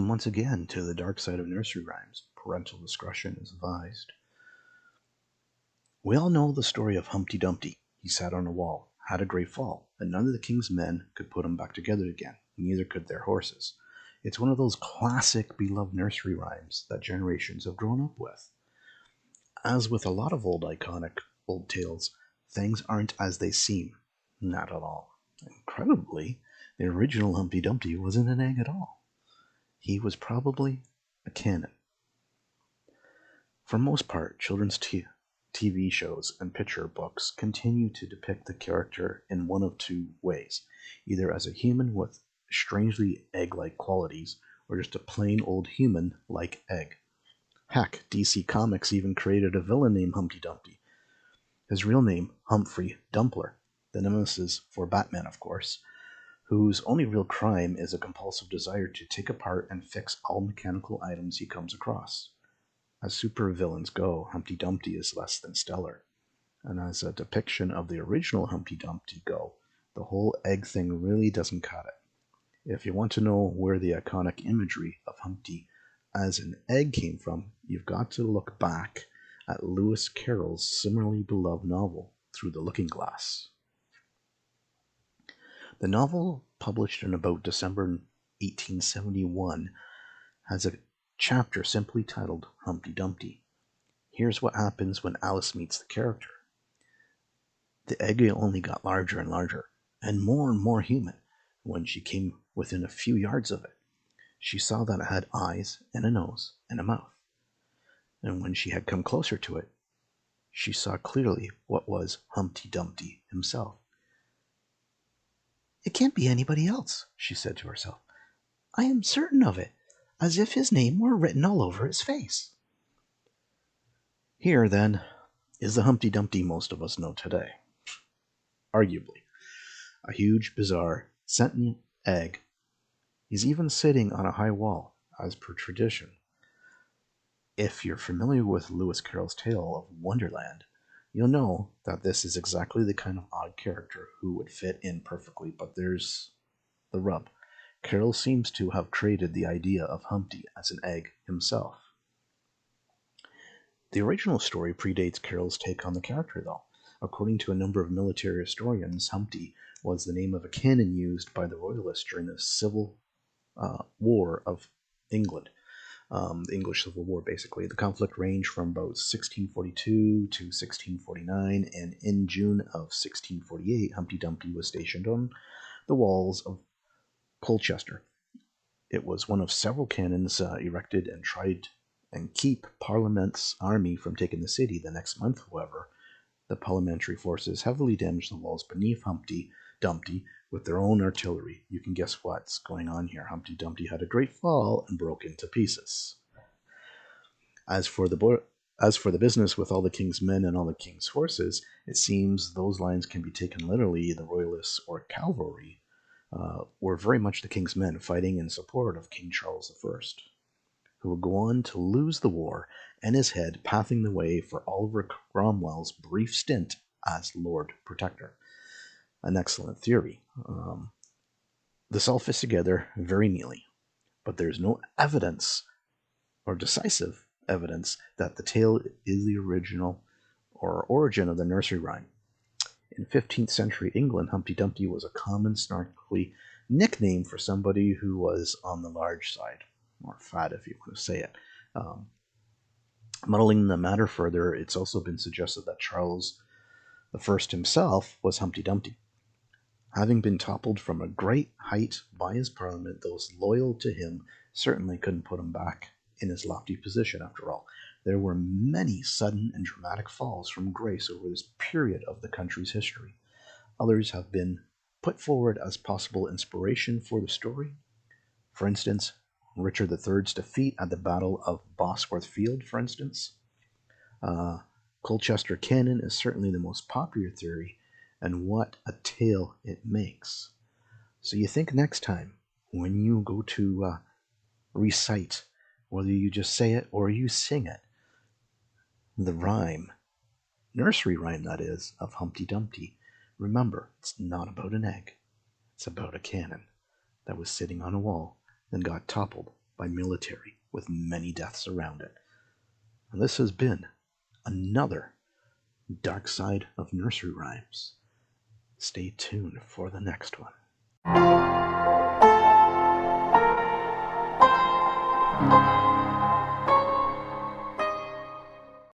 Welcome once again to the dark side of nursery rhymes. Parental discretion is advised. We all know the story of Humpty Dumpty. He sat on a wall, had a great fall, and none of the king's men could put him back together again. Neither could their horses. It's one of those classic beloved nursery rhymes that generations have grown up with. As with a lot of iconic old tales, things aren't as they seem. Not at all. Incredibly, the original Humpty Dumpty wasn't an egg at all. He was probably a cannon. For most part, children's TV shows and picture books continue to depict the character in one of two ways, either as a human with strangely egg-like qualities, or just a plain old human-like egg. Heck, DC Comics even created a villain named Humpty Dumpty. His real name, Humphrey Dumpler, the nemesis for Batman, of course, whose only real crime is a compulsive desire to take apart and fix all mechanical items he comes across. As supervillains go, Humpty Dumpty is less than stellar. And as a depiction of the original Humpty Dumpty go, the whole egg thing really doesn't cut it. If you want to know where the iconic imagery of Humpty as an egg came from, you've got to look back at Lewis Carroll's similarly beloved novel, Through the Looking Glass. The novel, published in about December 1871, has a chapter simply titled Humpty Dumpty. Here's what happens when Alice meets the character. The egg only got larger and larger, and more human. When she came within a few yards of it, she saw that it had eyes and a nose and a mouth. And when she had come closer to it, she saw clearly what was Humpty Dumpty himself. "It can't be anybody else," she said to herself. "I am certain of it, as if his name were written all over his face." Here, then, is the Humpty Dumpty most of us know today. Arguably, a huge, bizarre, sentient egg. He's even sitting on a high wall, as per tradition. If you're familiar with Lewis Carroll's tale of Wonderland, you'll know that this is exactly the kind of odd character who would fit in perfectly, but there's the rub. Carroll seems to have created the idea of Humpty as an egg himself. The original story predates Carroll's take on the character, though. According to a number of military historians, Humpty was the name of a cannon used by the Royalists during the Civil War of England. The English Civil War, basically. The conflict ranged from about 1642 to 1649, and in June of 1648, Humpty Dumpty was stationed on the walls of Colchester. It was one of several cannons erected and tried and keep Parliament's army from taking the city. The next month, however, the parliamentary forces heavily damaged the walls beneath Humpty Dumpty with their own artillery. You can guess what's going on here. Humpty Dumpty had a great fall and broke into pieces. As for the business with all the king's men and all the king's horses, it seems those lines can be taken literally. The royalists or cavalry were very much the king's men fighting in support of King Charles I, who would go on to lose the war and his head paving the way for Oliver Cromwell's brief stint as Lord Protector. An excellent theory. This all fits together very neatly, but there's no evidence or decisive evidence that the tale is the original or origin of the nursery rhyme. In 15th century England, Humpty Dumpty was a common snarky nickname for somebody who was on the large side, or fat if you want to say it. Muddling the matter further, it's also been suggested that Charles I himself was Humpty Dumpty. Having been toppled from a great height by his parliament, those loyal to him certainly couldn't put him back in his lofty position. After all, there were many sudden and dramatic falls from grace over this period of the country's history. Others have been put forward as possible inspiration for the story. For instance, Richard III's defeat at the Battle of Bosworth Field, for instance. Colchester Cannon is certainly the most popular theory, and what a tale it makes. So you think next time, when you go to recite, whether you just say it or you sing it, the rhyme, nursery rhyme that is, of Humpty Dumpty, remember, it's not about an egg. It's about a cannon that was sitting on a wall and got toppled by military, with many deaths around it. And this has been another Dark Side of Nursery Rhymes. Stay tuned for the next one.